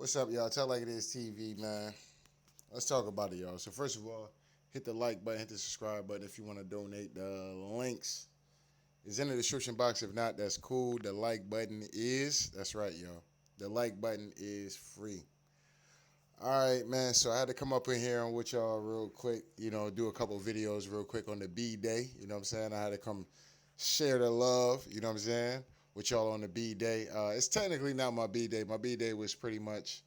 What's up, y'all? Tell Like It Is TV, man. Let's talk about it, y'all. So first of all, hit the like button, hit the subscribe button if you want to donate. The links is in the description box. If not, that's cool. The like button is, that's right, y'all. The like button is free. All right, man. So I had to come up in here and with y'all real quick, do a couple videos real quick on the B Day. You know what I'm saying? I had to come share the love, you know what I'm saying, with y'all on the B Day. It's technically not my B Day. My B Day was pretty much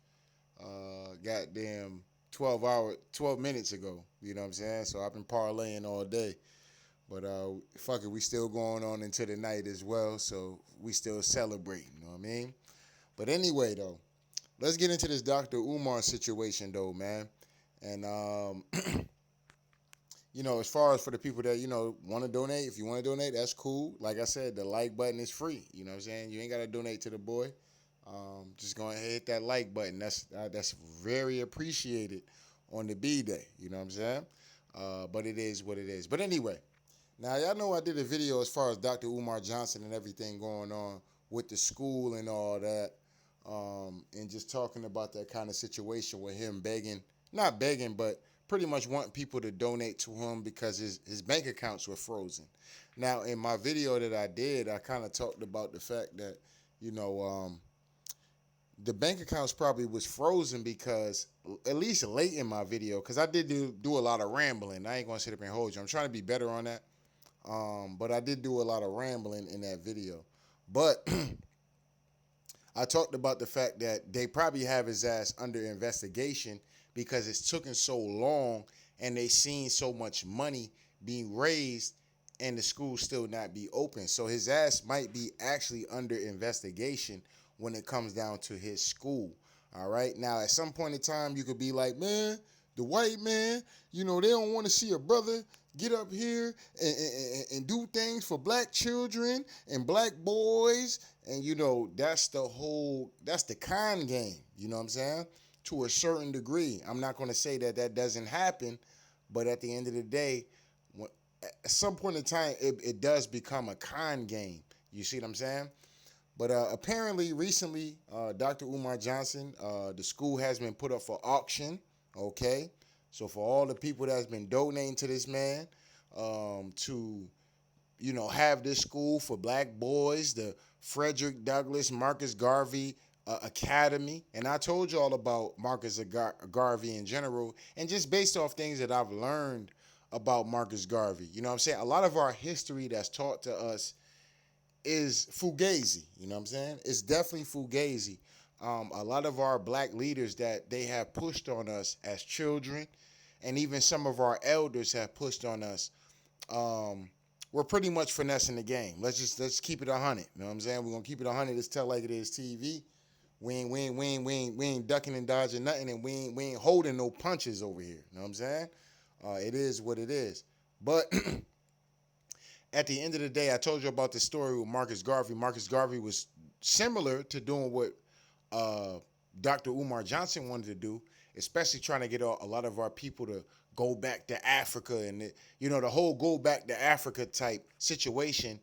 goddamn 12 minutes ago. You know what I'm saying? So I've been parlaying all day. But fuck it, we still going on into the night as well. So we still celebrating, you know what I mean? But anyway, though, let's get into this Dr. Umar situation, though, man. And, as far as for the people that, want to donate, if you want to donate, that's cool. Like I said, the like button is free. You know what I'm saying? You ain't got to donate to the boy. Just go ahead and hit that like button. That's very appreciated on the B Day. You know what I'm saying? But it is what it is. But anyway, now y'all know I did a video as far as Dr. Umar Johnson and everything going on with the school and all that, and just talking about that kind of situation with him begging, not begging, but pretty much wanting people to donate to him because his bank accounts were frozen. Now, in my video that I did, I kind of talked about the fact that, the bank accounts probably was frozen because at least late in my video, because I did do a lot of rambling. I ain't gonna sit up and hold you. I'm trying to be better on that. But I did do a lot of rambling in that video. But I talked about the fact that they probably have his ass under investigation because it's taken so long and they seen so much money being raised and the school still not be open. So his ass might be actually under investigation when it comes down to his school. All right. Now, at some point in time, you could be like, man, the white man, they don't want to see a brother get up here and do things for black children and black boys. And, that's the con game. You know what I'm saying? To a certain degree. I'm not going to say that that doesn't happen, but at the end of the day, at some point in time, it does become a con game. You see what I'm saying? But apparently, recently, Dr. Umar Johnson, the school has been put up for auction, okay? So for all the people that's been donating to this man to, have this school for black boys, the Frederick Douglass Marcus Garvey Academy. And I told you all about Marcus Garvey in general, and just based off things that I've learned about Marcus Garvey. You know what I'm saying? A lot of our history that's taught to us is fugazi. You know what I'm saying? It's definitely fugazi. A lot of our black leaders that they have pushed on us as children, and even some of our elders have pushed on us. We're pretty much finessing the game. Let's keep it 100. You know what I'm saying? We're gonna keep it 100. Let's tell like it is TV. We ain't ducking and dodging nothing, and we ain't holding no punches over here. You know what I'm saying? It is what it is. But at the end of the day, I told you about the story with Marcus Garvey. Marcus Garvey was similar to doing what Dr. Umar Johnson wanted to do, especially trying to get a lot of our people to go back to Africa and, the whole go back to Africa type situation,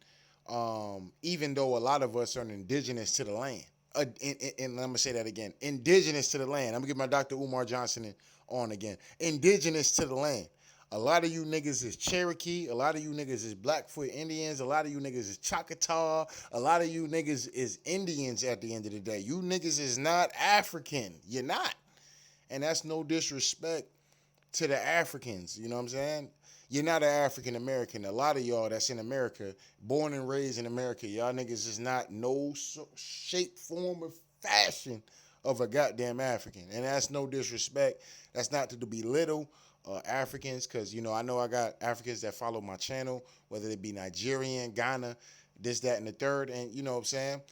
even though a lot of us are indigenous to the land. And I'm going to say that again, indigenous to the land. I'm going to get my Dr. Umar Johnson on again. Indigenous to the land. A lot of you niggas is Cherokee. A lot of you niggas is Blackfoot Indians. A lot of you niggas is Choctaw. A lot of you niggas is Indians at the end of the day. You niggas is not African. You're not. And that's no disrespect to the Africans. You know what I'm saying? You're not an African American. A lot of y'all that's in America, born and raised in America, y'all niggas is not no shape, form, or fashion of a goddamn African. And that's no disrespect. That's not to belittle Africans, because I know I got Africans that follow my channel, whether it be Nigerian, Ghana, this, that, and the third, and you know what I'm saying.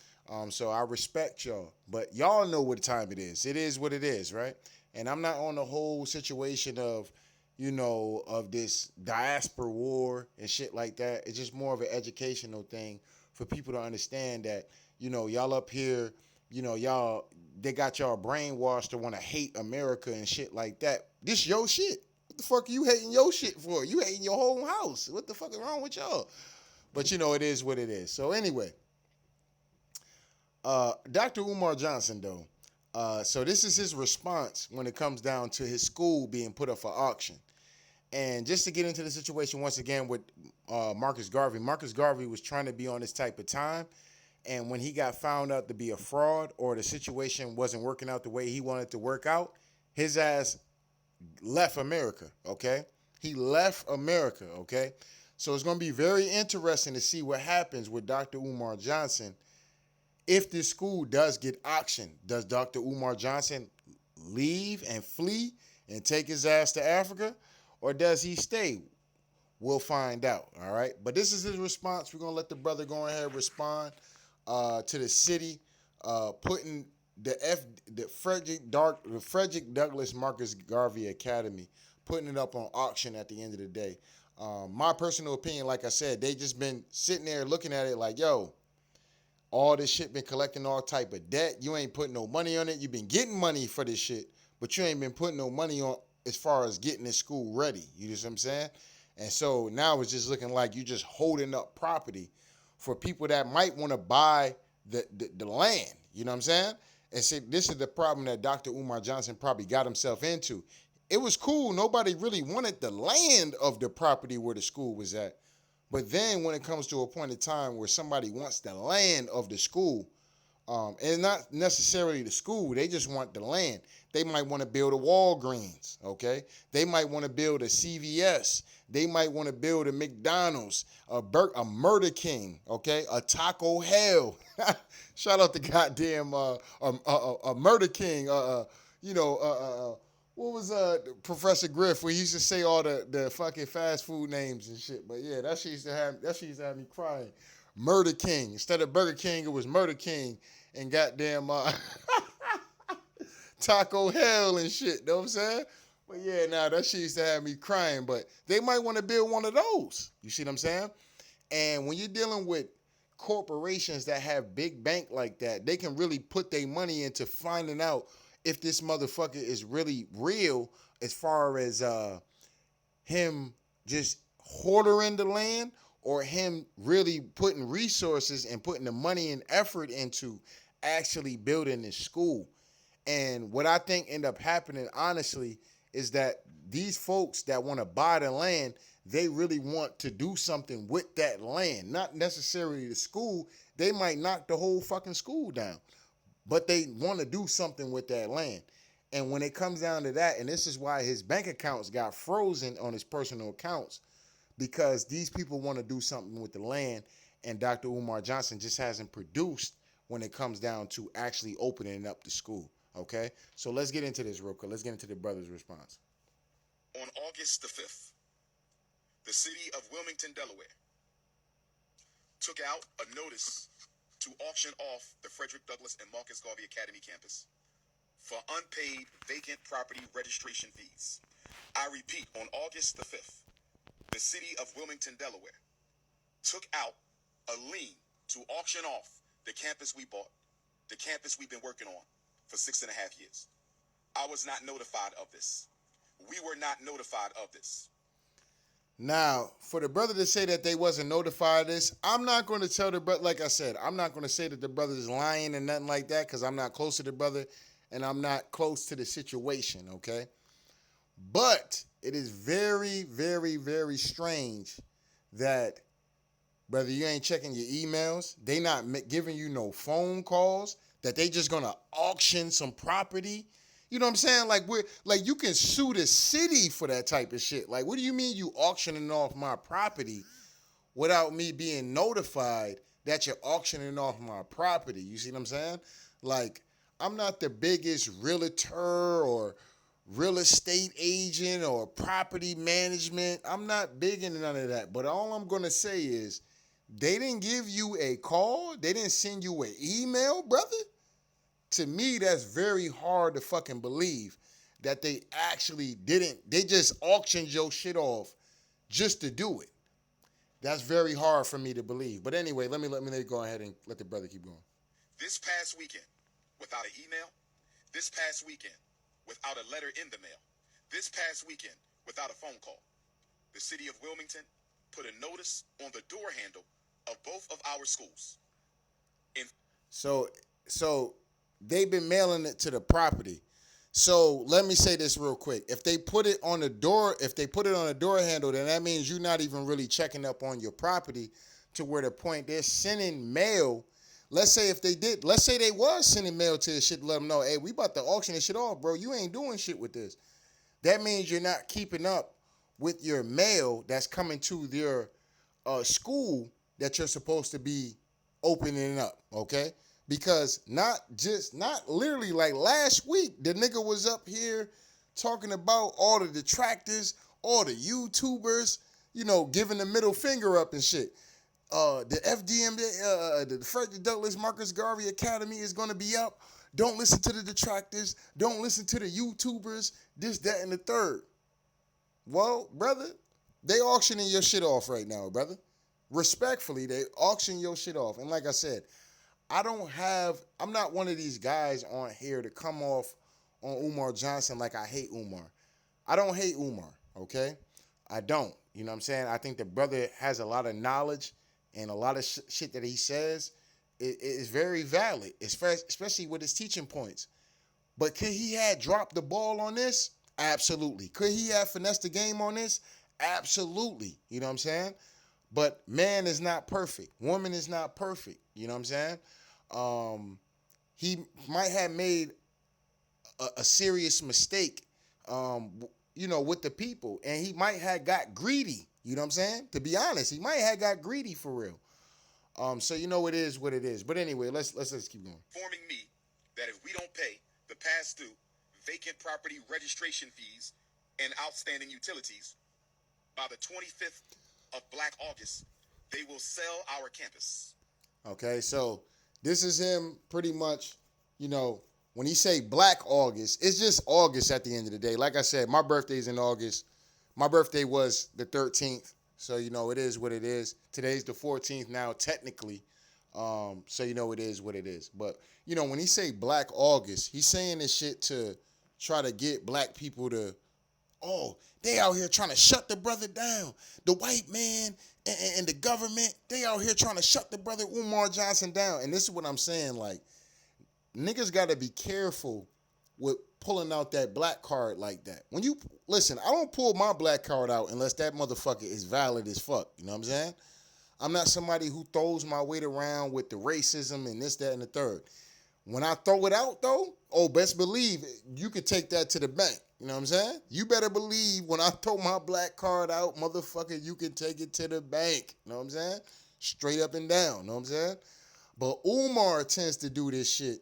So I respect y'all, but y'all know what time it is. It is what it is, right? And I'm not on the whole situation of of this diaspora war and shit like that. It's just more of an educational thing for people to understand that y'all up here, y'all, they got y'all brainwashed to want to hate America and shit like that. This your shit. What the fuck are you hating your shit for? You hating your whole house. What the fuck is wrong with y'all? But it is what it is. So anyway, Dr. Umar Johnson, though, So this is his response when it comes down to his school being put up for auction. And just to get into the situation once again with Marcus Garvey, Marcus Garvey was trying to be on this type of time. And when he got found out to be a fraud or the situation wasn't working out the way he wanted to work out, his ass left America, okay? He left America, okay? So it's going to be very interesting to see what happens with Dr. Umar Johnson if this school does get auctioned. Does Dr. Umar Johnson leave and flee and take his ass to Africa? Or does he stay? We'll find out, all right? But this is his response. We're going to let the brother go ahead and respond to the city putting the Frederick Douglass Marcus Garvey Academy, putting it up on auction at the end of the day. My personal opinion, like I said, they just been sitting there looking at it like, yo, all this shit been collecting all type of debt. You ain't putting no money on it. You've been getting money for this shit, but you ain't been putting no money on as far as getting this school ready. You know what I'm saying? And so now it's just looking like you just holding up property for people that might want to buy the land. You know what I'm saying? And see, this is the problem that Dr. Umar Johnson probably got himself into. It was cool. Nobody really wanted the land of the property where the school was at. But then when it comes to a point in time where somebody wants the land of the school, and not necessarily the school, they just want the land. They might want to build a Walgreens, okay? They might want to build a CVS. They might want to build a McDonald's, a Murder King, okay? A Taco Hell. Shout out to goddamn a Murder King. What was Professor Griff where he used to say all the fucking fast food names and shit. But yeah, that shit used to have me crying. Murder King. Instead of Burger King, it was Murder King and goddamn Taco Hell and shit. Know what I'm saying? But yeah, now that shit used to have me crying. But they might want to build one of those. You see what I'm saying? And when you're dealing with corporations that have big bank like that, they can really put their money into finding out if this motherfucker is really real as far as him just hoarding the land or him really putting resources and putting the money and effort into actually building this school. And what I think end up happening, honestly, is that these folks that want to buy the land, they really want to do something with that land, not necessarily the school. They might knock the whole fucking school down, but they want to do something with that land. And when it comes down to that, and this is why his bank accounts got frozen on his personal accounts, because these people want to do something with the land, and Dr. Umar Johnson just hasn't produced when it comes down to actually opening up the school. Okay, so let's get into this real quick. Let's get into the brother's response. On August the 5th, the city of Wilmington, Delaware, took out a notice to auction off the Frederick Douglass and Marcus Garvey Academy campus for unpaid vacant property registration fees. I repeat, on August the 5th, the city of Wilmington, Delaware, took out a lien to auction off the campus we bought, the campus we've been working on for 6.5 years. I was not notified of this. We were not notified of this. Now, for the brother to say that they wasn't notified of this, I'm not going to tell the brother, like I said, I'm not going to say that the brother is lying and nothing like that, because I'm not close to the brother and I'm not close to the situation, okay? But it is very, very, very strange that, brother, you ain't checking your emails. They not giving you no phone calls, that they just going to auction some property. You know what I'm saying? Like you can sue the city for that type of shit. Like, what do you mean you auctioning off my property without me being notified that you're auctioning off my property? You see what I'm saying? Like, I'm not the biggest realtor or real estate agent or property management. I'm not big into none of that. But all I'm going to say is they didn't give you a call. They didn't send you an email, brother. To me, that's very hard to fucking believe that they actually didn't. They just auctioned your shit off just to do it. That's very hard for me to believe. But anyway, let me go ahead and let the brother keep going. This past weekend, without an email, this past weekend, without a letter in the mail, this past weekend, without a phone call, the city of Wilmington put a notice on the door handle of both of our schools. So they've been mailing it to the property. So let me say this real quick. If they put it on the door, if they put it on a door handle, then that means you're not even really checking up on your property to where the point they're sending mail. Let's say if they did, let's say they was sending mail to this shit to let them know, hey, we about to auction this shit off, bro. You ain't doing shit with this. That means you're not keeping up with your mail that's coming to their school that you're supposed to be opening up, okay? Because not literally like last week, the nigga was up here talking about all the detractors, all the YouTubers, giving the middle finger up and shit. The Fdmg, the Frederick Douglass Marcus Garvey Academy is gonna be up. Don't listen to the detractors. Don't listen to the YouTubers. This, that, and the third. Well, brother, they auctioning your shit off right now, brother. Respectfully, they auction your shit off. And like I said, I'm not one of these guys on here to come off on Umar Johnson like I hate Umar. I don't hate Umar, okay? I don't. You know what I'm saying? I think the brother has a lot of knowledge and a lot of shit that he says is very valid, especially with his teaching points. But could he have dropped the ball on this? Absolutely. Could he have finessed the game on this? Absolutely. You know what I'm saying? But man is not perfect. Woman is not perfect. You know what I'm saying? He might have made a serious mistake, with the people, and he might have got greedy. You know what I'm saying? To be honest, he might have got greedy for real. So it is what it is. But anyway, let's keep going. Informing me that if we don't pay the past due vacant property registration fees and outstanding utilities by the 25th of Black August, they will sell our campus. Okay, so this is him pretty much, when he say Black August, it's just August at the end of the day. Like I said, my birthday's in August. My birthday was the 13th, so it is what it is. Today's the 14th now, technically. So it is what it is. But, when he say Black August, he's saying this shit to try to get black people to, they out here trying to shut the brother down. The white man and the government, they out here trying to shut the brother Umar Johnson down. And this is what I'm saying, like, niggas got to be careful with pulling out that black card like that. When you, listen, I don't pull my black card out unless that motherfucker is valid as fuck. You know what I'm saying? I'm not somebody who throws my weight around with the racism and this, that, and the third. When I throw it out, though, best believe you can take that to the bank. You know what I'm saying? You better believe when I throw my black card out, motherfucker, you can take it to the bank. You know what I'm saying? Straight up and down. You know what I'm saying? But Umar tends to do this shit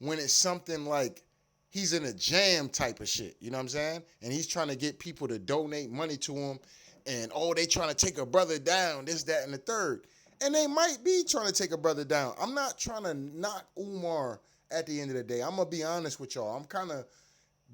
when it's something like he's in a jam type of shit. You know what I'm saying? And he's trying to get people to donate money to him. And, they trying to take a brother down, this, that, and the third. And they might be trying to take a brother down. I'm not trying to knock Umar at the end of the day. I'm going to be honest with y'all. I'm kind of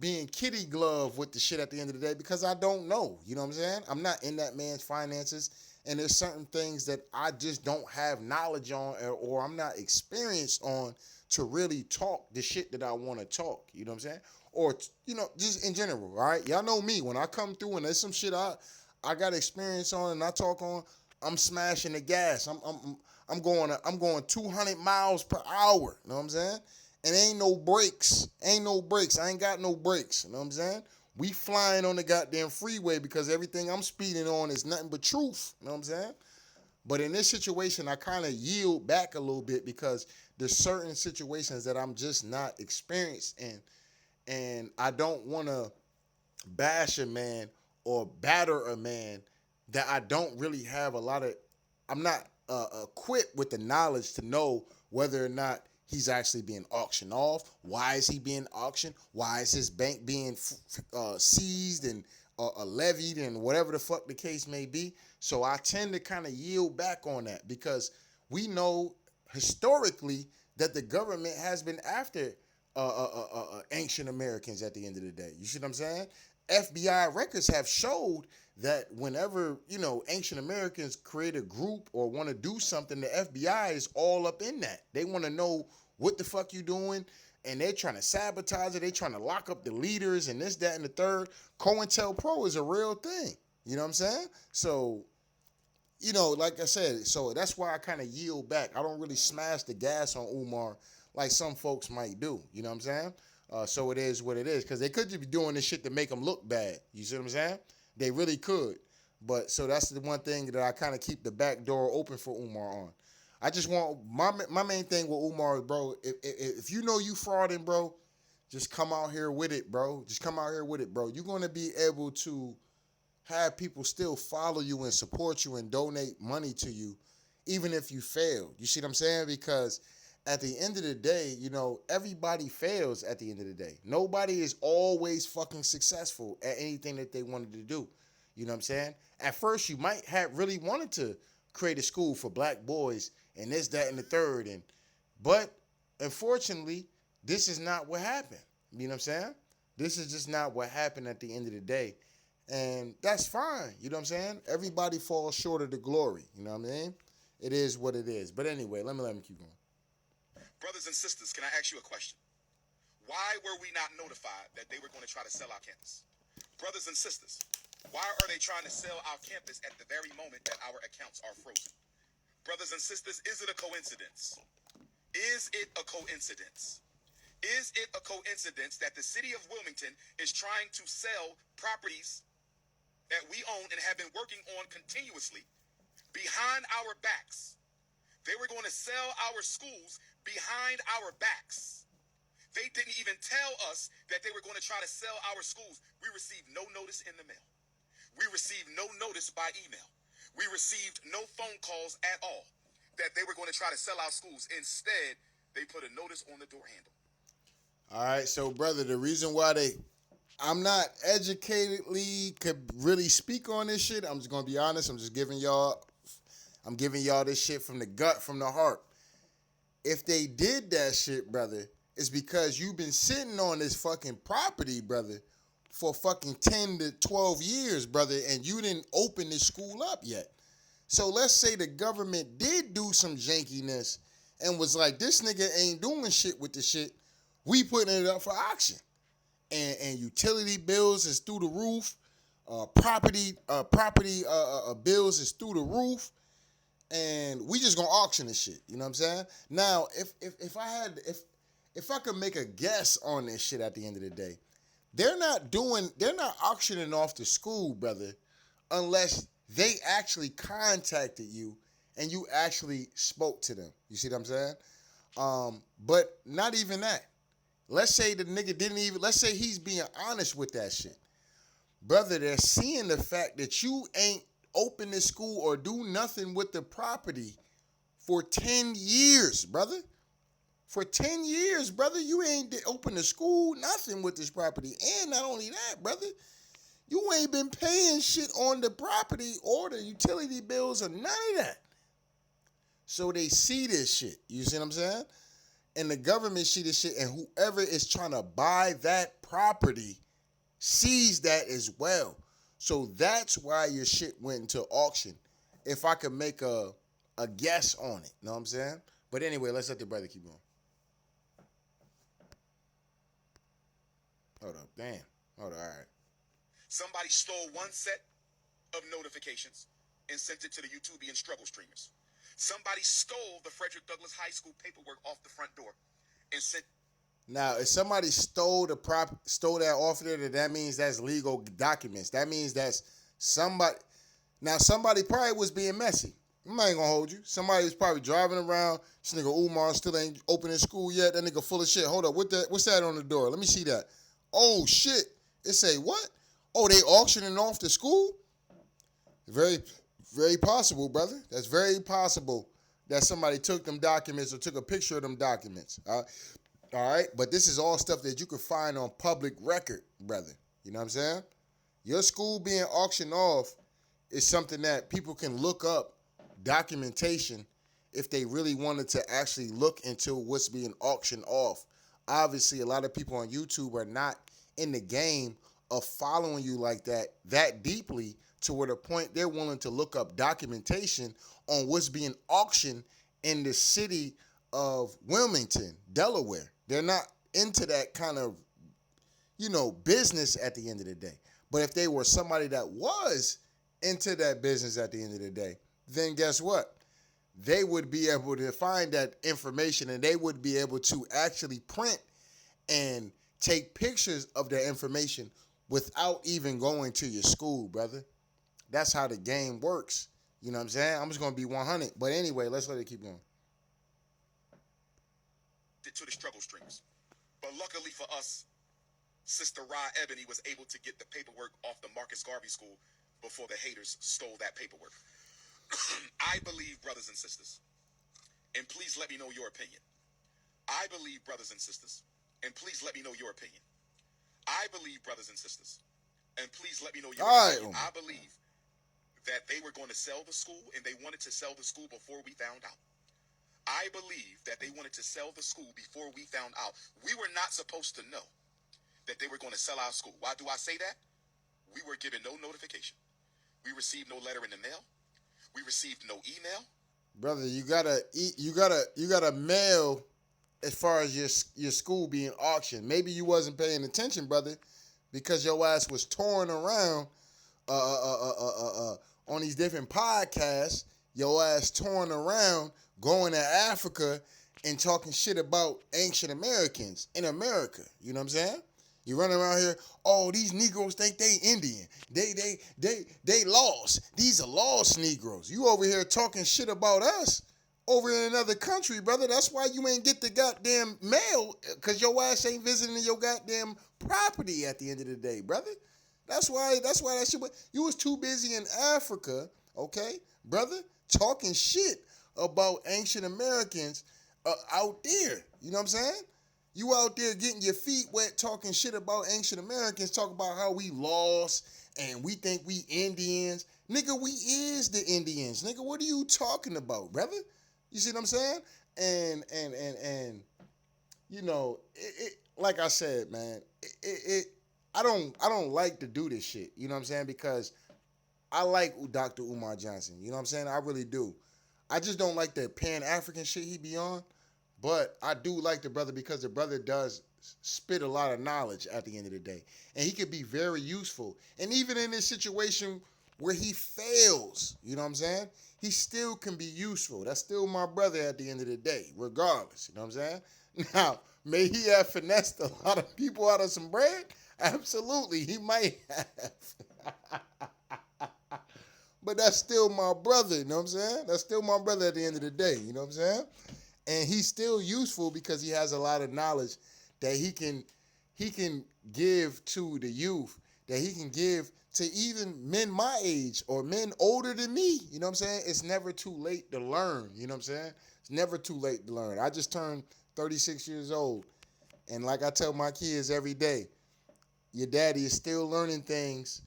being kitty glove with the shit at the end of the day because I don't know. You know what I'm saying? I'm not in that man's finances. And there's certain things that I just don't have knowledge on or I'm not experienced on to really talk the shit that I want to talk. You know what I'm saying? Or, just in general, all right? Y'all know me. When I come through and there's some shit I got experience on and I talk on, I'm smashing the gas. I'm going 200 miles per hour. You know what I'm saying? And ain't no brakes. Ain't no brakes. I ain't got no brakes. You know what I'm saying? We flying on the goddamn freeway because everything I'm speeding on is nothing but truth. You know what I'm saying? But in this situation, I kind of yield back a little bit because there's certain situations that I'm just not experienced in. And I don't want to bash a man or batter a man that I don't really have I'm not equipped with the knowledge to know whether or not he's actually being auctioned off. Why is he being auctioned? Why is his bank being seized and levied and whatever the fuck the case may be? So I tend to kind of yield back on that because we know historically that the government has been after ancient Americans at the end of the day. You see what I'm saying? FBI records have showed that whenever, ancient Americans create a group or want to do something, the FBI is all up in that. They want to know what the fuck you doing, and they're trying to sabotage it. They're trying to lock up the leaders and this, that, and the third. COINTELPRO is a real thing. You know what I'm saying? So, like I said, so that's why I kind of yield back. I don't really smash the gas on Umar like some folks might do. You know what I'm saying? So it is what it is, because they could just be doing this shit to make them look bad. You see what I'm saying? They really could. But so that's the one thing that I kind of keep the back door open for Umar on. I just want my main thing with Umar, bro. If you know you frauding, bro, just come out here with it, bro. Just come out here with it, bro. You're gonna be able to have people still follow you and support you and donate money to you, even if you fail. You see what I'm saying? Because at the end of the day, you know, everybody fails at the end of the day. Nobody is always fucking successful at anything that they wanted to do. You know what I'm saying? At first, you might have really wanted to create a school for black boys and this, that, and the third. But unfortunately, this is not what happened. You know what I'm saying? This is just not what happened at the end of the day. And that's fine. You know what I'm saying? Everybody falls short of the glory. You know what I mean? It is what it is. But anyway, let me keep going. Brothers and sisters, can I ask you a question? Why were we not notified that they were going to try to sell our campus? Brothers and sisters, why are they trying to sell our campus at the very moment that our accounts are frozen? Brothers and sisters, is it a coincidence? Is it a coincidence? Is it a coincidence that the city of Wilmington is trying to sell properties that we own and have been working on continuously behind our backs? They were going to sell our schools behind our backs. They didn't even tell us that they were going to try to sell our schools. We received no notice in the mail. We received no notice by email. We received no phone calls at all that they were going to try to sell our schools. Instead, they put a notice on the door handle. All right, so brother, the reason why I'm not educatedly could really speak on this shit. I'm just gonna be honest. I'm giving y'all this shit from the gut, from the heart. If they did that shit, brother, it's because you've been sitting on this fucking property, brother, for fucking 10 to 12 years, brother, and you didn't open this school up yet. So let's say the government did do some jankiness and was like, this nigga ain't doing shit with the shit. We putting it up for auction. And utility bills is through the roof. Property bills is through the roof. And we just gonna auction this shit. You know what I'm saying? Now, if I could make a guess on this shit at the end of the day, they're not auctioning off the school, brother, unless they actually contacted you and you actually spoke to them. You see what I'm saying? But not even that. Let's say the nigga let's say he's being honest with that shit. Brother, they're seeing the fact that you ain't open the school or do nothing with the property for 10 years, brother. For 10 years, brother, you ain't open the school, nothing with this property. And not only that, brother, you ain't been paying shit on the property or the utility bills or none of that. So they see this shit. You see what I'm saying? And the government see this shit, and whoever is trying to buy that property sees that as well. So that's why your shit went into auction. If I could make a guess on it, know what I'm saying? But anyway, let's let the brother keep going. Hold up, damn. Hold up, all right. Somebody stole one set of notifications and sent it to the YouTubian struggle streamers. Somebody stole the Frederick Douglass High School paperwork off the front door and sent. Now, if somebody stole that off there, that means that's legal documents. That means that's somebody. Now, somebody probably was being messy. I'm not gonna hold you. Somebody was probably driving around. This nigga Umar still ain't opening school yet. That nigga full of shit. Hold up, what's that on the door? Let me see that. Oh shit! It say what? Oh, they auctioning off the school? Very, very possible, brother. That's very possible that somebody took them documents or took a picture of them documents. All right, but this is all stuff that you can find on public record, brother. You know what I'm saying? Your school being auctioned off is something that people can look up documentation if they really wanted to actually look into what's being auctioned off. Obviously, a lot of people on YouTube are not in the game of following you like that deeply to where the point they're willing to look up documentation on what's being auctioned in the city of Wilmington, Delaware. They're not into that kind of, business at the end of the day. But if they were somebody that was into that business at the end of the day, then guess what? they would be able to find that information and they would be able to actually print and take pictures of their information without even going to your school, brother. That's how the game works. You know what I'm saying? I'm just gonna be 100. But anyway, let's let it keep going. To the struggle streams. But luckily for us, Sister Ra Ebony was able to get the paperwork off the Marcus Garvey School before the haters stole that paperwork. I believe, brothers and sisters, and please let me know your opinion. I believe, brothers and sisters, and please let me know your opinion. I believe, brothers and sisters, and please let me know your opinion. I believe that they were going to sell the school, and they wanted to sell the school before we found out. I believe that they wanted to sell the school before we found out. We were not supposed to know that they were going to sell our school. Why do I say that? We were given no notification. We received no letter in the mail. We received no email. Brother, you gotta mail as far as your school being auctioned. Maybe you wasn't paying attention, brother, because your ass was touring around on these different podcasts. Your ass touring around, going to Africa and talking shit about ancient Americans in America. You know what I'm saying? You running around here, oh, these Negroes think they Indian. They lost. These are lost Negroes. You over here talking shit about us over in another country, brother. That's why you ain't get the goddamn mail, because your ass ain't visiting your goddamn property at the end of the day, brother. That's why that shit, you was too busy in Africa, okay, brother, talking shit about ancient Americans out there. You know what I'm saying? You out there getting your feet wet talking shit about ancient Americans, talking about how we lost and we think we Indians. Nigga, we is the Indians. Nigga, what are you talking about, brother? You see what I'm saying? And you know, like I said, man, I don't like to do this shit. You know what I'm saying? Because I like Dr. Umar Johnson. You know what I'm saying? I really do. I just don't like the Pan-African shit he be on. But I do like the brother because the brother does spit a lot of knowledge at the end of the day. And he could be very useful. And even in this situation where he fails, you know what I'm saying? He still can be useful. That's still my brother at the end of the day, regardless. You know what I'm saying? Now, may he have finessed a lot of people out of some bread? Absolutely, he might have. But that's still my brother, you know what I'm saying? That's still my brother at the end of the day, you know what I'm saying? And he's still useful because he has a lot of knowledge that he can give to the youth, that he can give to even men my age or men older than me. You know what I'm saying? It's never too late to learn. You know what I'm saying? It's never too late to learn. I just turned 36 years old. And like I tell my kids every day, your daddy is still learning things.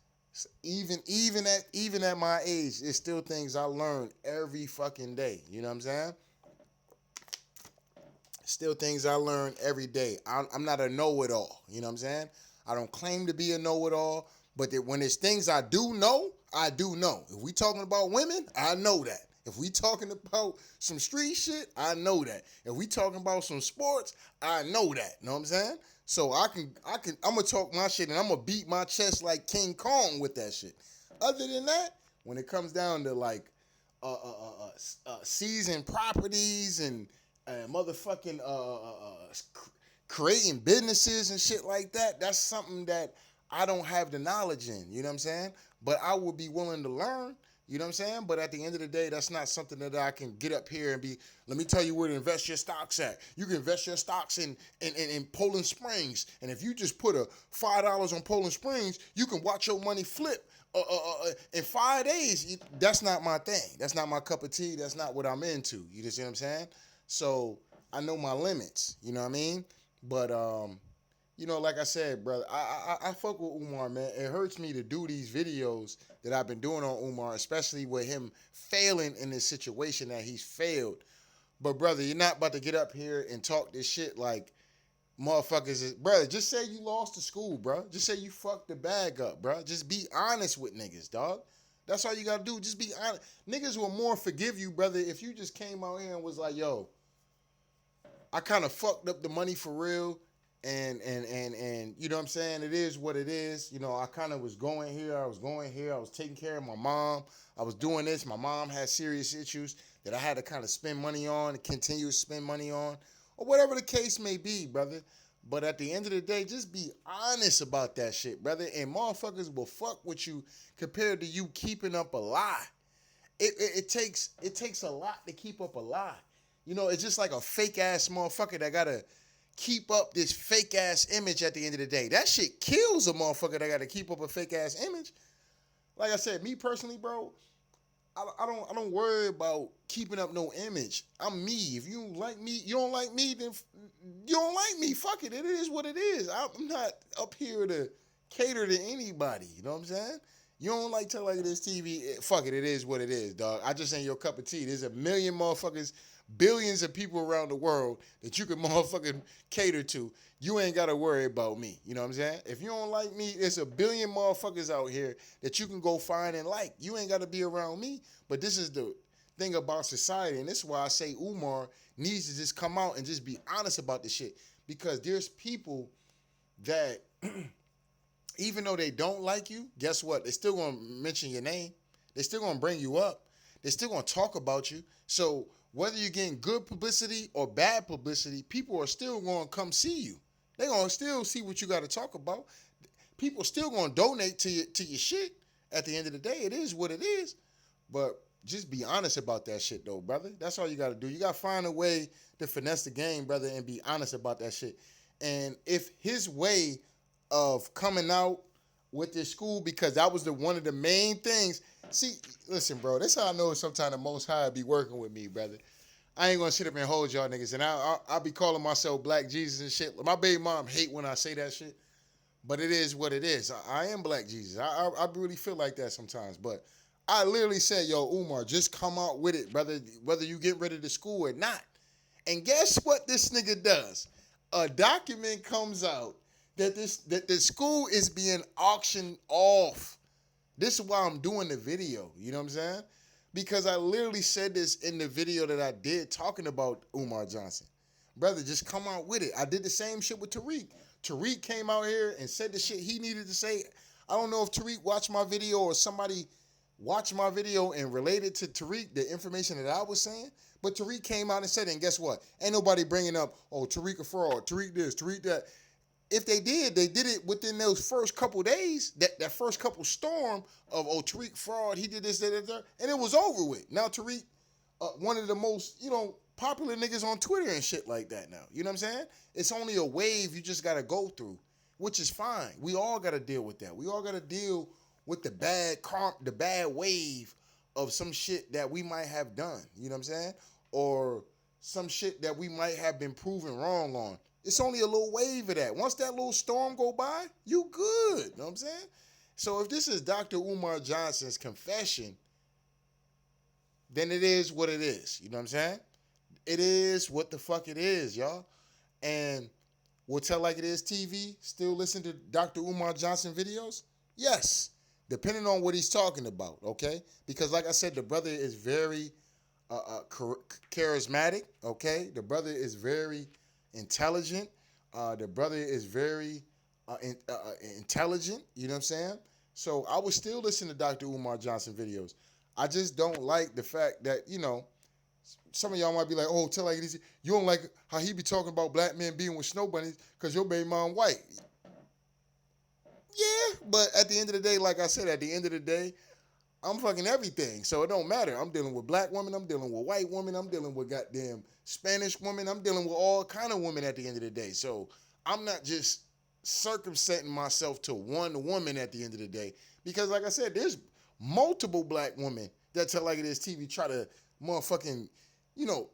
Even at my age, there's still things I learn every fucking day. You know what I'm saying? Still things I learn every day. I'm not a know-it-all. You know what I'm saying? I don't claim to be a know-it-all, but when there's things I do know, I do know. If we talking about women, I know that. If we talking about some street shit, I know that. If we talking about some sports, I know that. You know what I'm saying? So I'm gonna talk my shit and I'm gonna beat my chest like King Kong with that shit. Other than that, when it comes down to like season properties and motherfucking creating businesses and shit like that, that's something that I don't have the knowledge in, you know what I'm saying? But I would be willing to learn, you know what I'm saying? But at the end of the day, that's not something that I can get up here and be, let me tell you where to invest your stocks at. You can invest your stocks in Poland Springs. And if you just put a $5 on Poland Springs, you can watch your money flip in 5 days. That's not my thing. That's not my cup of tea. That's not what I'm into. You see what I'm saying? So I know my limits, you know what I mean? But, you know, like I said, brother, I fuck with Umar, man. It hurts me to do these videos that I've been doing on Umar, especially with him failing in this situation that he's failed. But, brother, you're not about to get up here and talk this shit like motherfuckers. Brother, just say you lost to school, bro. Just say you fucked the bag up, bro. Just be honest with niggas, dog. That's all you got to do. Just be honest. Niggas will more forgive you, brother, if you just came out here and was like, yo, I kind of fucked up the money for real, And you know what I'm saying? It is what it is. You know, I kind of was going here, I was going here, I was taking care of my mom, I was doing this. My mom had serious issues that I had to kind of spend money on and continue to spend money on, or whatever the case may be, brother. But at the end of the day, just be honest about that shit, brother. And motherfuckers will fuck with you compared to you keeping up a lie. It takes a lot to keep up a lie. You know, it's just like a fake ass motherfucker that gotta keep up this fake ass image at the end of the day. That shit kills a motherfucker that gotta keep up a fake ass image. Like I said, me personally, bro, I don't worry about keeping up no image. I'm me. If you don't like me, you don't like me, then you don't like me. Fuck it. It is what it is. I'm not up here to cater to anybody. You know what I'm saying? You don't like Tell Like It Is TV. Fuck it. It is what it is, dog. I just ain't your cup of tea. There's a million motherfuckers, billions of people around the world that you can motherfucking cater to. You ain't got to worry about me. You know what I'm saying? If you don't like me, there's a billion motherfuckers out here that you can go find and like. You ain't got to be around me. But this is the thing about society. And this is why I say Umar needs to just come out and just be honest about this shit. Because there's people that, even though they don't like you, guess what? They're still going to mention your name. They're still going to bring you up. They're still going to talk about you. So whether you're getting good publicity or bad publicity, people are still going to come see you. They're going to still see what you got to talk about. People still going to donate to your shit. At the end of the day, it is what it is. But just be honest about that shit, though, brother. That's all you got to do. You got to find a way to finesse the game, brother, and be honest about that shit. And if his way of coming out with this school, because that was one of the main things. See, listen, bro, that's how I know sometimes the Most High be working with me, brother. I ain't gonna sit up and hold y'all niggas, and I'll be calling myself Black Jesus and shit. My baby mom hate when I say that shit, but it is what it is. I am Black Jesus. I really feel like that sometimes, but I literally said, yo, Umar, just come out with it, brother, whether you get rid of the school or not. And guess what this nigga does? A document comes out that the school is being auctioned off. This is why I'm doing the video. You know what I'm saying? Because I literally said this in the video that I did talking about Umar Johnson. Brother, just come out with it. I did the same shit with Tariq. Tariq came out here and said the shit he needed to say. I don't know if Tariq watched my video or somebody watched my video and related to Tariq the information that I was saying. But Tariq came out and said it, and guess what? Ain't nobody bringing up, oh, Tariq a fraud, Tariq this, Tariq that. If they did it within those first couple days, that first couple storm of, oh, Tariq fraud, he did this, that, and it was over with. Now Tariq, one of the most, popular niggas on Twitter and shit like that now. You know what I'm saying? It's only a wave you just got to go through, which is fine. We all got to deal with that. We all got to deal with the bad wave of some shit that we might have done. You know what I'm saying? Or some shit that we might have been proven wrong on. It's only a little wave of that. Once that little storm go by, you good. You know what I'm saying? So if this is Dr. Umar Johnson's confession, then it is what it is. You know what I'm saying? It is what the fuck it is, y'all. And we'll Tell Like It Is TV still listen to Dr. Umar Johnson videos? Yes. Depending on what he's talking about, okay? Because like I said, the brother is very charismatic, okay? The brother is very intelligent. The brother is very intelligent. You know what I'm saying? So I would still listen to Dr. Umar Johnson videos. I just don't like the fact that, some of y'all might be like, oh, Tell Like It Is. You don't like how he be talking about black men being with snow bunnies because your baby mom white. Yeah, but at the end of the day, like I said, at the end of the day, I'm fucking everything. So it don't matter. I'm dealing with black women. I'm dealing with white women. I'm dealing with goddamn Spanish women. I'm dealing with all kind of women at the end of the day. So I'm not just circumventing myself to one woman at the end of the day. Because like I said, there's multiple black women that Tell Like It Is TV try to motherfucking,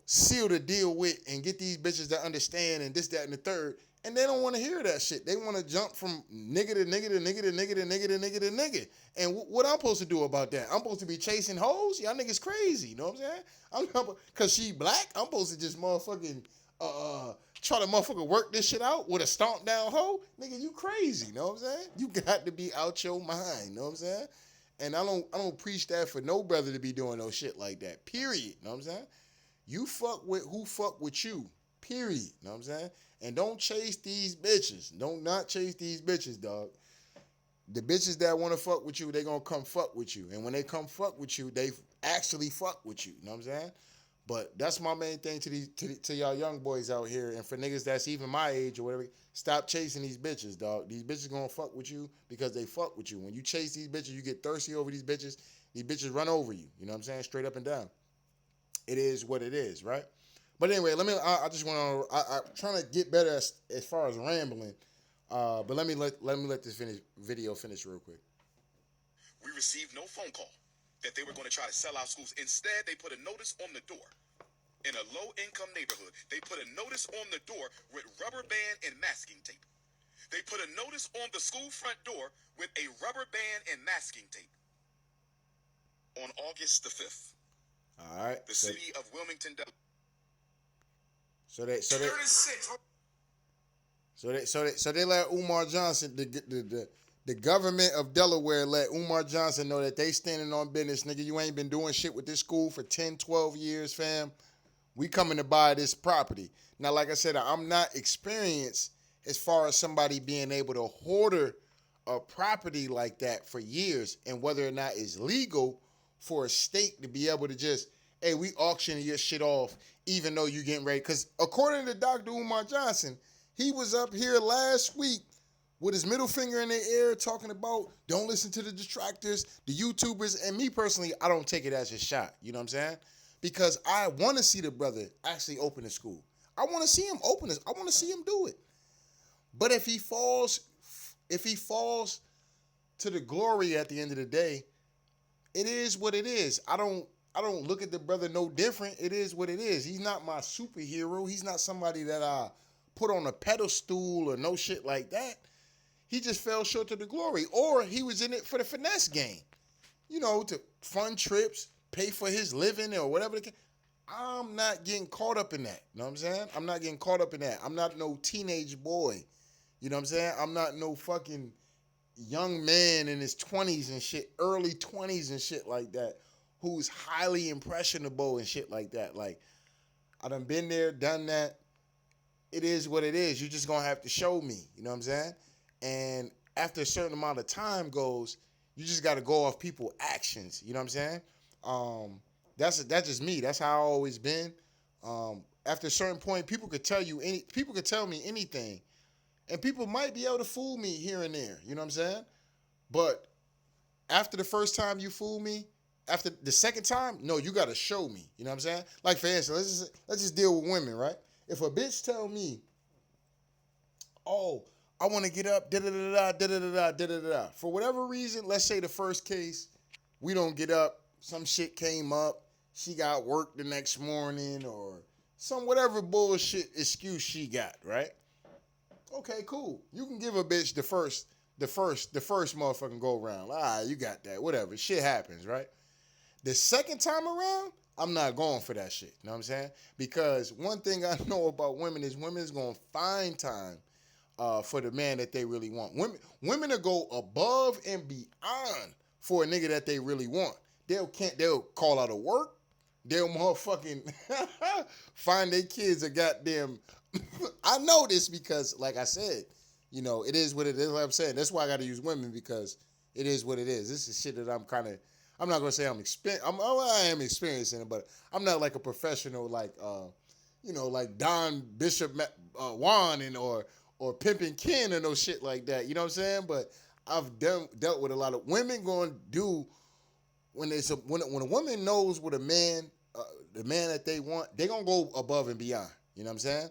seal the deal with and get these bitches to understand and this, that, and the third. And they don't want to hear that shit. They want to jump from nigga to nigga to nigga to nigga to nigga to nigga to nigga. And what I'm supposed to do about that? I'm supposed to be chasing hoes? Y'all niggas crazy. You know what I'm saying? Because she black, I'm supposed to just motherfucking try to motherfucker work this shit out with a stomp down hoe? Nigga, you crazy. You know what I'm saying? You got to be out your mind. You know what I'm saying? And I don't preach that for no brother to be doing no shit like that. Period. You know what I'm saying? You fuck with who fuck with you. Period. You know what I'm saying? And don't chase these bitches. Don't not chase these bitches, dog. The bitches that want to fuck with you, they gonna come fuck with you. And when they come fuck with you, they actually fuck with you. You know what I'm saying? But that's my main thing to these to y'all young boys out here, and for niggas that's even my age or whatever. Stop chasing these bitches, dog. These bitches gonna fuck with you because they fuck with you. When you chase these bitches, you get thirsty over these bitches. These bitches run over you. You know what I'm saying? Straight up and down. It is what it is, right? But anyway, I just want to. I'm trying to get better as far as rambling. But let me let this video finish real quick. We received no phone call that they were going to try to sell our schools. Instead, they put a notice on the door. In a low-income neighborhood, they put a notice on the door with rubber band and masking tape. They put a notice on the school front door with a rubber band and masking tape. On August the 5th, all right, the city of Wilmington, Delaware. So they let Umar Johnson, the government of Delaware let Umar Johnson know that they standing on business. Nigga, you ain't been doing shit with this school for 10, 12 years, fam. We coming to buy this property. Now, like I said, I'm not experienced as far as somebody being able to hoarder a property like that for years, and whether or not it's legal for a state to be able to just, hey, we auctioning your shit off even though you getting ready. Because according to Dr. Umar Johnson, he was up here last week with his middle finger in the air talking about don't listen to the detractors, the YouTubers, and me personally, I don't take it as a shot. You know what I'm saying? Because I want to see the brother actually open the school. I want to see him open this. I want to see him do it. But if he falls to the glory at the end of the day, it is what it is. I don't look at the brother no different. It is what it is. He's not my superhero. He's not somebody that I put on a pedestal or no shit like that. He just fell short of the glory. Or he was in it for the finesse game. You know, to fund trips, pay for his living or whatever. I'm not getting caught up in that. You know what I'm saying? I'm not getting caught up in that. I'm not no teenage boy. You know what I'm saying? I'm not no fucking young man in his 20s and shit, early 20s and shit like that, who's highly impressionable and shit like that. Like, I done been there, done that. It is what it is. You just gonna have to show me. You know what I'm saying? And after a certain amount of time goes, you just got to go off people's actions. You know what I'm saying? That's just me. That's how I always been. After a certain point, people could tell me anything, and people might be able to fool me here and there. You know what I'm saying? But after the first time you fool me, after the second time, no, you got to show me. You know what I'm saying? Like, for instance, let's just deal with women, right? If a bitch tell me, oh, I want to get up, da-da-da-da, da-da-da-da, da-da-da-da. For whatever reason, let's say the first case, we don't get up, some shit came up, she got work the next morning, or some whatever bullshit excuse she got, right? Okay, cool. You can give a bitch the first motherfucking go around. All right, you got that, whatever. Shit happens, right? The second time around, I'm not going for that shit. You know what I'm saying? Because one thing I know about women is women's going to find time for the man that they really want. Women will go above and beyond for a nigga that they really want. They'll call out of work. They'll motherfucking find their kids a goddamn. I know this because, like I said, you know, it is what it is. Like I'm saying, that's why I got to use women, because it is what it is. This is shit that I'm not gonna say I am experiencing it, but I'm not like a professional like like Don Bishop Juan or Pimpin' Ken or no shit like that. You know what I'm saying? But I've dealt with a lot of women going to do when a woman knows what the man that they want, they gonna go above and beyond. You know what I'm saying?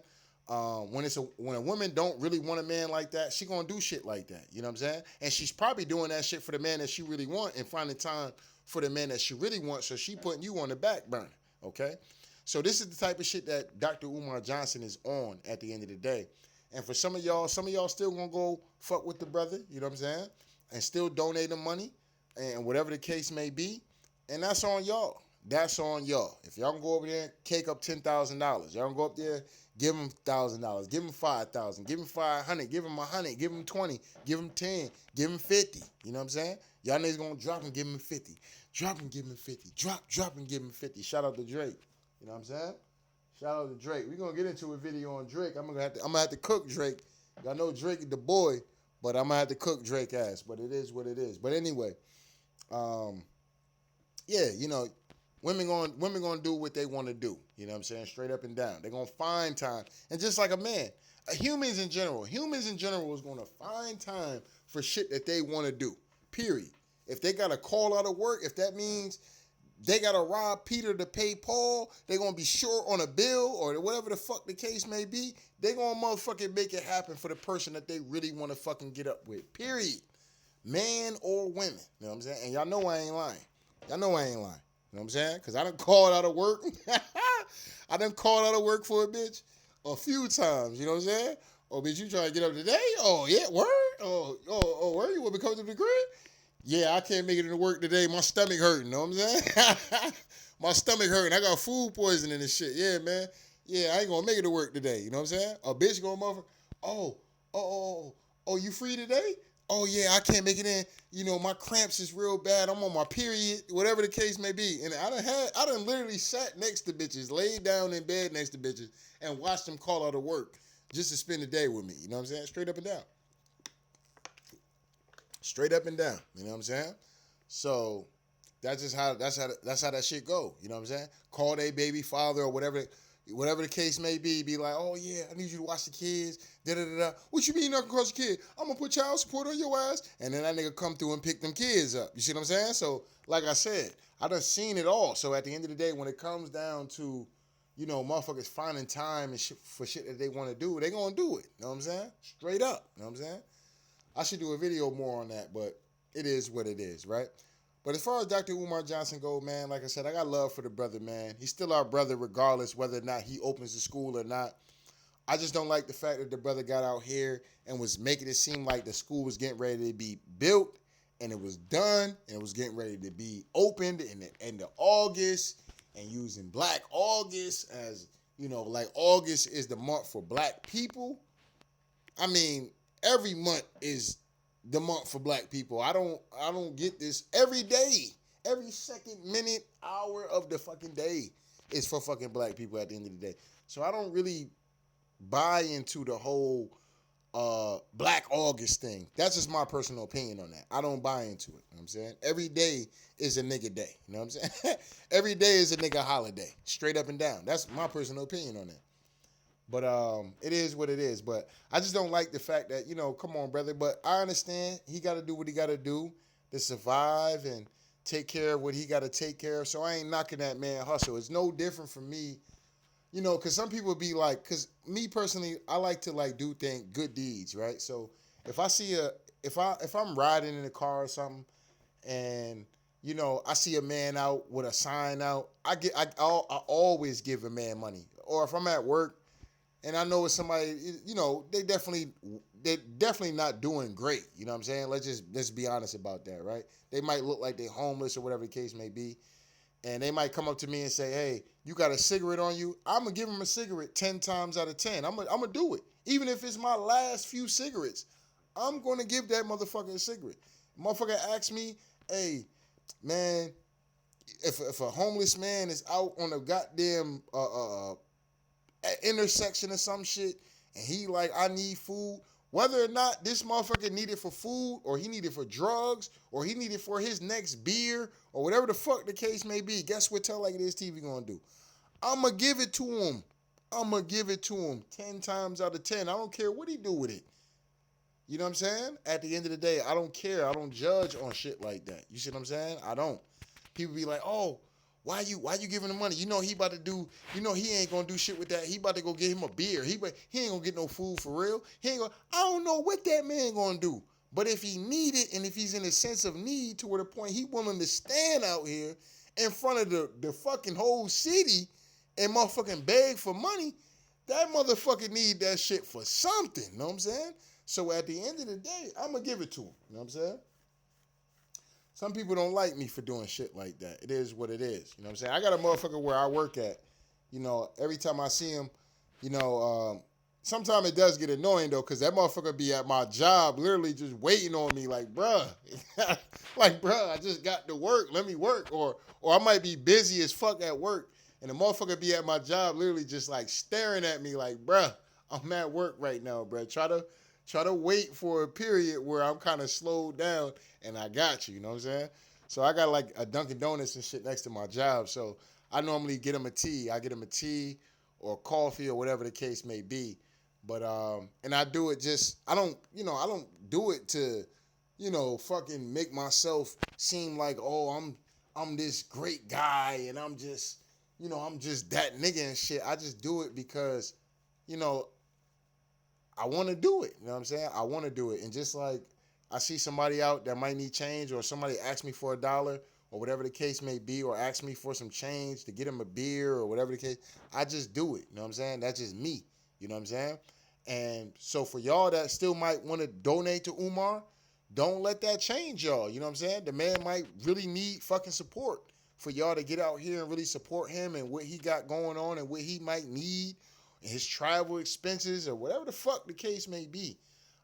When a woman don't really want a man like that, she gonna do shit like that. You know what I'm saying? And she's probably doing that shit for the man that she really want and finding time for the man that she really wants. So she putting you on the back burner. Okay? So this is the type of shit that Dr. Umar Johnson is on at the end of the day. And for some of y'all still gonna go fuck with the brother, you know what I'm saying? And still donate him money and whatever the case may be. And that's on y'all. That's on y'all. If y'all can go over there and cake up $10,000, y'all can go up there, give him $1,000, give him $5,000, give him $500, give him $100, give him $20, give him $10, give him $50. You know what I'm saying? Y'all niggas gonna drop and give him $50. Drop and give him $50. Drop and give him $50. Shout out to Drake. You know what I'm saying? Shout out to Drake. We're gonna get into a video on Drake. I'm gonna have to cook Drake. I know Drake the boy, but I'm gonna have to cook Drake ass. But it is what it is. But anyway, um, yeah, women gonna do what they want to do. You know what I'm saying? Straight up and down. They're gonna find time, and just like a man, humans in general is gonna find time for shit that they want to do. Period. If they gotta call out of work, if that means they gotta rob Peter to pay Paul, they gonna be short on a bill or whatever the fuck the case may be, they gonna motherfucking make it happen for the person that they really want to fucking get up with. Period. Man or women. You know what I'm saying? And y'all know I ain't lying. Y'all know I ain't lying. You know what I'm saying? Because I done called out of work. I done called out of work for a bitch a few times. You know what I'm saying? Oh, bitch, you trying to get up today? Oh, yeah, word? Word? You want me to come to the crib? Yeah, I can't make it into work today. My stomach hurting. You know what I'm saying? My stomach hurting. I got food poisoning and shit. Yeah, man. Yeah, I ain't going to make it to work today. You know what I'm saying? A bitch going, motherfucker, you free today? Oh, yeah, I can't make it in. You know, my cramps is real bad. I'm on my period, whatever the case may be. And I done literally sat next to bitches, laid down in bed next to bitches, and watched them call out of work just to spend the day with me. You know what I'm saying? Straight up and down. Straight up and down. You know what I'm saying? So that's how that shit go. You know what I'm saying? Call their baby father or whatever the case may be like, oh yeah, I need you to watch the kids. Da-da-da-da. What you mean not gonna cross the kid? I'm gonna put child support on your ass. And then that nigga come through and pick them kids up. You see what I'm saying? So, like I said, I done seen it all. So at the end of the day, when it comes down to, motherfuckers finding time and shit for shit that they want to do, they gonna do it. You know what I'm saying? Straight up. You know what I'm saying? I should do a video more on that, but it is what it is, right? But as far as Dr. Umar Johnson go, man, like I said, I got love for the brother, man. He's still our brother regardless whether or not he opens the school or not. I just don't like the fact that the brother got out here and was making it seem like the school was getting ready to be built and it was done and it was getting ready to be opened in the end of August and using Black August as, like August is the month for black people. I mean, every month is the month for black people. I don't get this. Every day, every second, minute, hour of the fucking day is for fucking black people at the end of the day. So I don't really buy into the whole Black August thing. That's just my personal opinion on that. I don't buy into it. You know what I'm saying? Every day is a nigga day. You know what I'm saying? Every day is a nigga holiday. Straight up and down. That's my personal opinion on that. But it is what it is. But I just don't like the fact that, come on, brother. But I understand he got to do what he got to do to survive and take care of what he got to take care of. So I ain't knocking that man hustle. It's no different from me, because some people be like, because me personally, I like to like do good deeds, right? So if I see if I'm riding in a car or something and, I see a man out with a sign out, I always give a man money. Or if I'm at work, and I know it's somebody, they definitely not doing great. You know what I'm saying? Let's be honest about that, right? They might look like they homeless or whatever the case may be. And they might come up to me and say, hey, you got a cigarette on you? I'm going to give them a cigarette 10 times out of 10. I'm going to do it. Even if it's my last few cigarettes, I'm going to give that motherfucker a cigarette. Motherfucker asks me, hey, man, if a homeless man is out on a goddamn intersection or some shit, and he like, I need food, whether or not this motherfucker need it for food, or he need it for drugs, or he need it for his next beer, or whatever the fuck the case may be, guess what Tell Like It Is TV gonna do? I'ma give it to him. I'ma give it to him 10 times out of 10. I don't care what he do with it. You know what I'm saying? At the end of the day, I don't care. I don't judge on shit like that. You see what I'm saying? I don't. People be like, oh, why you giving him money? He about to do, he ain't gonna do shit with that. He about to go get him a beer. He ain't gonna get no food for real. I don't know what that man gonna do. But if he need it, and if he's in a sense of need to where the point he willing to stand out here in front of the fucking whole city and motherfucking beg for money, that motherfucker need that shit for something. You know what I'm saying? So at the end of the day, I'm gonna give it to him. You know what I'm saying? Some people don't like me for doing shit like that. It is what it is. You know what I'm saying? I got a motherfucker where I work at. Every time I see him, sometimes it does get annoying, though, because that motherfucker be at my job literally just waiting on me like, bruh. Like, bruh, I just got to work. Let me work. Or I might be busy as fuck at work, And the motherfucker be at my job literally just like staring at me like, bruh, I'm at work right now, bruh. Try to wait for a period where I'm kind of slowed down and I got you, you know what I'm saying? So I got like a Dunkin' Donuts and shit next to my job. So I normally get him a tea. I get him a tea or coffee or whatever the case may be. But and I do it just I don't do it to, fucking make myself seem like, oh, I'm this great guy and I'm just that nigga and shit. I just do it because, you know, I want to do it. You know what I'm saying? I want to do it. And just like I see somebody out that might need change, or somebody asks me for $1 or whatever the case may be, or asks me for some change to get them a beer or whatever the case, I just do it. You know what I'm saying? That's just me. You know what I'm saying? And so for y'all that still might want to donate to Umar, don't let that change y'all. You know what I'm saying? The man might really need fucking support for y'all to get out here and really support him and what he got going on and what he might need, his travel expenses or whatever the fuck the case may be.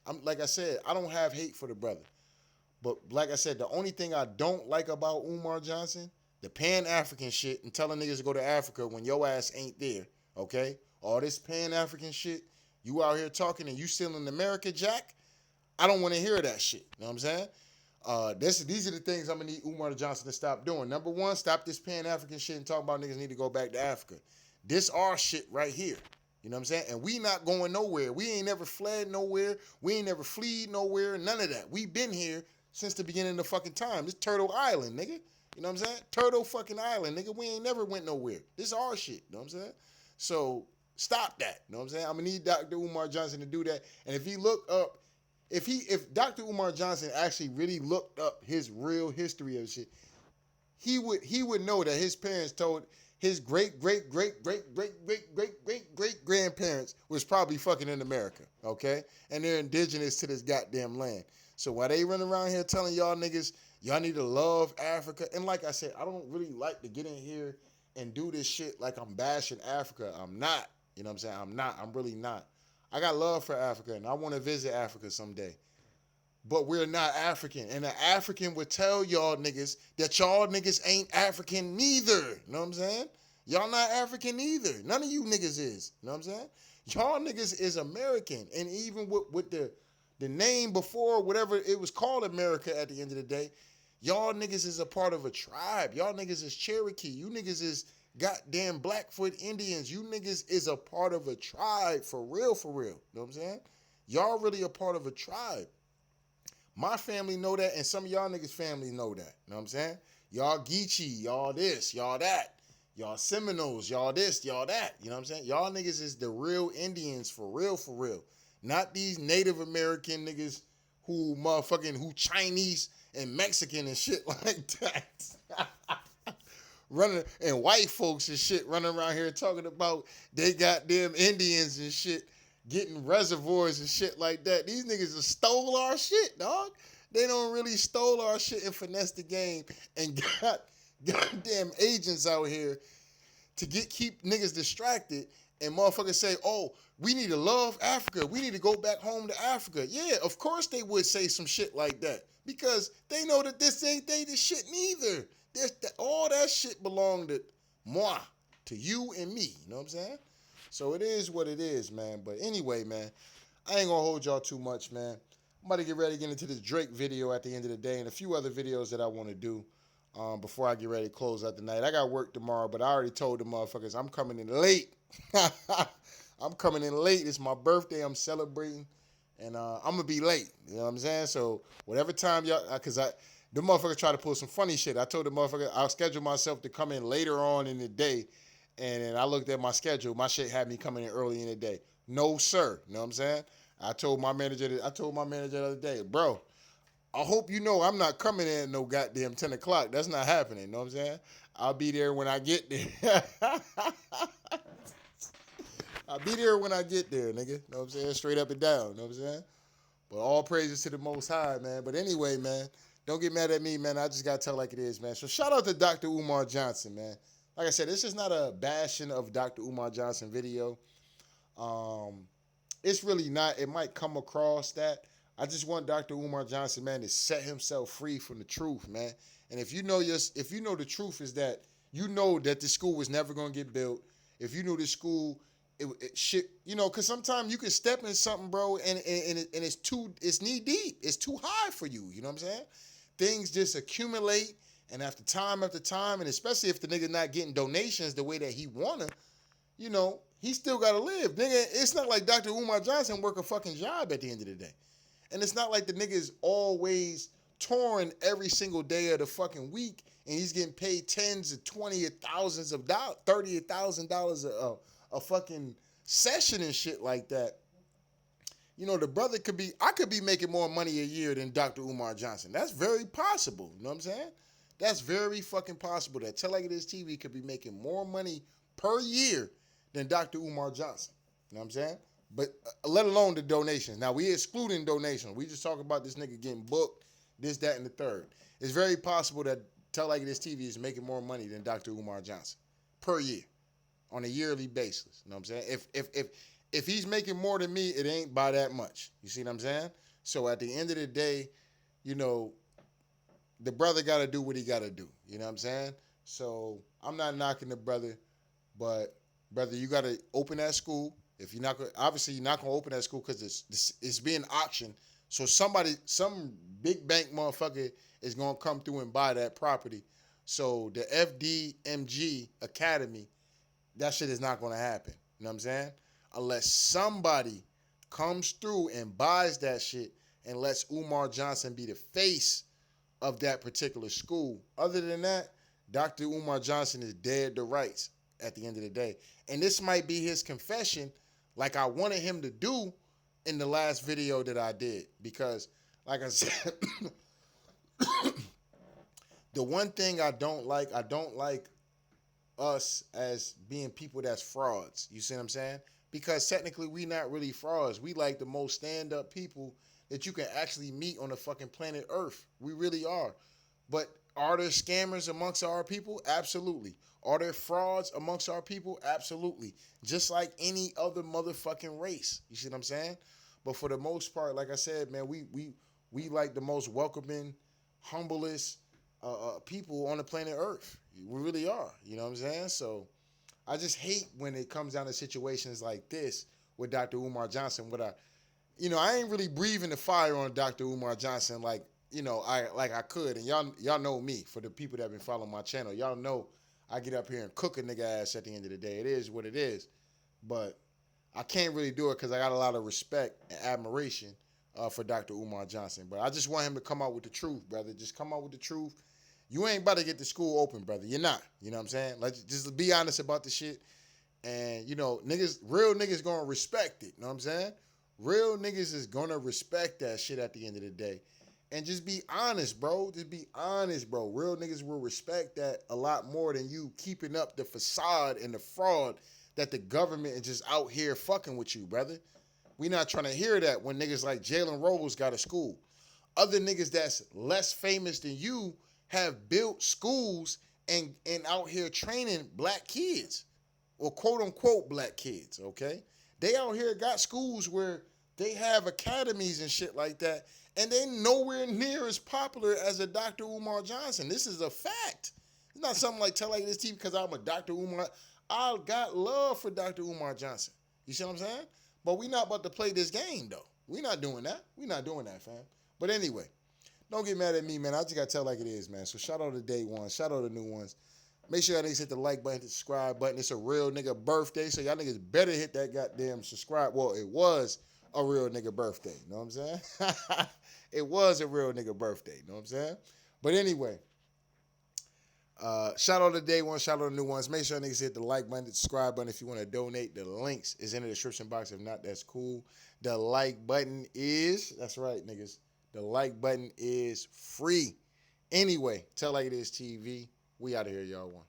I'm like I said, I don't have hate for the brother. But like I said, the only thing I don't like about Umar Johnson, the Pan-African shit and telling niggas to go to Africa when your ass ain't there, okay? All this Pan-African shit, you out here talking and you still in America, Jack? I don't want to hear that shit. You know what I'm saying? These are the things I'm gonna need Umar Johnson to stop doing. Number one, stop this Pan-African shit and talk about niggas need to go back to Africa. This our shit right here. You know what I'm saying? And we not going nowhere. We ain't never fled nowhere. We ain't never fleed nowhere. None of that. We been here since the beginning of the fucking time. This Turtle Island, nigga. You know what I'm saying? Turtle fucking Island, nigga. We ain't never went nowhere. This is our shit. You know what I'm saying? So stop that. You know what I'm saying? I'm gonna need Dr. Umar Johnson to do that. And if he look up, if Dr. Umar Johnson actually really looked up his real history of shit, he would know that his parents told his great great great great great great great great great grandparents was probably fucking in America, okay? And they're indigenous to this goddamn land. So while they run around here telling y'all niggas y'all need to love Africa, and like I said, I don't really like to get in here and do this shit like I'm bashing Africa. I'm not. You know what I'm saying? I'm not. I'm really not. I got love for Africa and I want to visit Africa someday. But we're not African. And an African would tell y'all niggas that y'all niggas ain't African neither. You know what I'm saying? Y'all not African either. None of you niggas is. You know what I'm saying? Y'all niggas is American. And even with the name before, whatever it was called America at the end of the day, y'all niggas is a part of a tribe. Y'all niggas is Cherokee. You niggas is goddamn Blackfoot Indians. You niggas is a part of a tribe for real, for real. You know what I'm saying? Y'all really a part of a tribe. My family know that, and some of y'all niggas' family know that. You know what I'm saying? Y'all Geechee, y'all this, y'all that. Y'all Seminoles, y'all this, y'all that. You know what I'm saying? Y'all niggas is the real Indians for real, for real. Not these Native American niggas who Chinese and Mexican and shit like that. Running, and white folks and shit running around here talking about they got them Indians and shit getting reservoirs and shit like that. These niggas have stole our shit, dog. They don't really stole our shit and finessed the game and got goddamn agents out here to keep niggas distracted and motherfuckers say, oh, we need to love Africa. We need to go back home to Africa. Yeah, of course they would say some shit like that because they know that this ain't they the shit neither. All that shit belonged to moi, to you and me. You know what I'm saying? So it is what it is, man. But anyway, man, I ain't gonna hold y'all too much, man. I'm about to get ready to get into this Drake video at the end of the day and a few other videos that I want to do before I get ready to close out the night. I got work tomorrow, but I already told the motherfuckers I'm coming in late. I'm coming in late. It's my birthday. I'm celebrating, and I'm gonna be late. You know what I'm saying? So whatever time y'all, the motherfuckers try to pull some funny shit. I told the motherfucker I'll schedule myself to come in later on in the day. And then I looked at my schedule. My shit had me coming in early in the day. No, sir. You know what I'm saying? I told my manager the other day, bro, I hope you know I'm not coming in at no goddamn 10 o'clock. That's not happening. You know what I'm saying? I'll be there when I get there. I'll be there when I get there, nigga. You know what I'm saying? Straight up and down. You know what I'm saying? But all praises to the Most High, man. But anyway, man, don't get mad at me, man. I just got to tell like it is, man. So shout out to Dr. Umar Johnson, man. Like I said, this is not a bashing of Dr. Umar Johnson video. It's really not. It might come across that. I just want Dr. Umar Johnson, man, to set himself free from the truth, man. And if you know the truth is that you know that the school was never gonna get built. If you knew the school, it shit, because sometimes you can step in something, bro, and it's knee deep, it's too high for you. You know what I'm saying? Things just accumulate, and after time, and especially if the nigga not getting donations the way that he wanna, he still gotta live, nigga. It's not like Dr. Umar Johnson work a fucking job at the end of the day. And it's not like the nigga's always touring every single day of the fucking week and he's getting paid tens of 20 of thousands of dollars, $30,000 a fucking session and shit like that. The brother I could be making more money a year than Dr. Umar Johnson. That's very possible. You know what I'm saying? That's very fucking possible that Tell Like It Is TV could be making more money per year than Dr. Umar Johnson. You know what I'm saying? But let alone the donations. Now, we excluding donations. We just talk about this nigga getting booked, this, that, and the third. It's very possible that Tell Like It Is TV is making more money than Dr. Umar Johnson per year on a yearly basis. You know what I'm saying? If he's making more than me, it ain't by that much. You see what I'm saying? So at the end of the day, the brother got to do what he got to do. You know what I'm saying? So I'm not knocking the brother, but brother, you got to open that school. If you're not obviously you're not gonna open that school because it's being auctioned. So some big bank motherfucker is gonna come through and buy that property. So the Fdmg Academy, that shit is not gonna happen. You know what I'm saying? Unless somebody comes through and buys that shit and lets Umar Johnson be the face of that particular school. Other than that, Dr. Umar Johnson is dead to rights at the end of the day. And this might be his confession, like I wanted him to do in the last video that I did. Because, like I said, the one thing I don't like us as being people that's frauds. You see what I'm saying? Because technically we not really frauds. We like the most stand-up people that you can actually meet on the fucking planet Earth. We really are. But are there scammers amongst our people? Absolutely. Are there frauds amongst our people? Absolutely. Just like any other motherfucking race. You see what I'm saying? But for the most part, like I said, man, we like the most welcoming, humblest people on the planet Earth. We really are. You know what I'm saying? So I just hate when it comes down to situations like this with Dr. Umar Johnson. I ain't really breathing the fire on Dr. Umar Johnson like I could. And y'all know me. For the people that have been following my channel, y'all know I get up here and cook a nigga ass at the end of the day. It is what it is. But I can't really do it because I got a lot of respect and admiration for Dr. Umar Johnson. But I just want him to come out with the truth, brother. Just come out with the truth. You ain't about to get the school open, brother. You're not. You know what I'm saying? Let's just be honest about the shit. And, real niggas gonna respect it. You know what I'm saying? Real niggas is gonna respect that shit at the end of the day. And just be honest, bro. Just be honest, bro. Real niggas will respect that a lot more than you keeping up the facade and the fraud that the government is just out here fucking with you, brother. We not trying to hear that when niggas like Jalen Rose got a school. Other niggas that's less famous than you have built schools and out here training black kids or quote unquote black kids, okay? They out here got schools where they have academies and shit like that, and they nowhere near as popular as a Dr. Umar Johnson. This is a fact. It's not something like Tell Like This TV because I'm a Dr. Umar. I got love for Dr. Umar Johnson. You see what I'm saying? But we not about to play this game, though. We not doing that. We not doing that, fam. But anyway, don't get mad at me, man. I just got to tell like it is, man. So shout out to day one. Shout out to new ones. Make sure y'all niggas hit the like button, the subscribe button. It's a real nigga birthday, so y'all niggas better hit that goddamn subscribe. Well, it was a real nigga birthday. You know what I'm saying? It was a real nigga birthday. You know what I'm saying? But anyway, shout out to day one. Shout out to new ones. Make sure niggas hit the like button, the subscribe button. If you want to donate, the links is in the description box. If not, that's cool. The like button that's right, niggas. The like button is free. Anyway, Tell Like It Is TV. We out of here, y'all. One.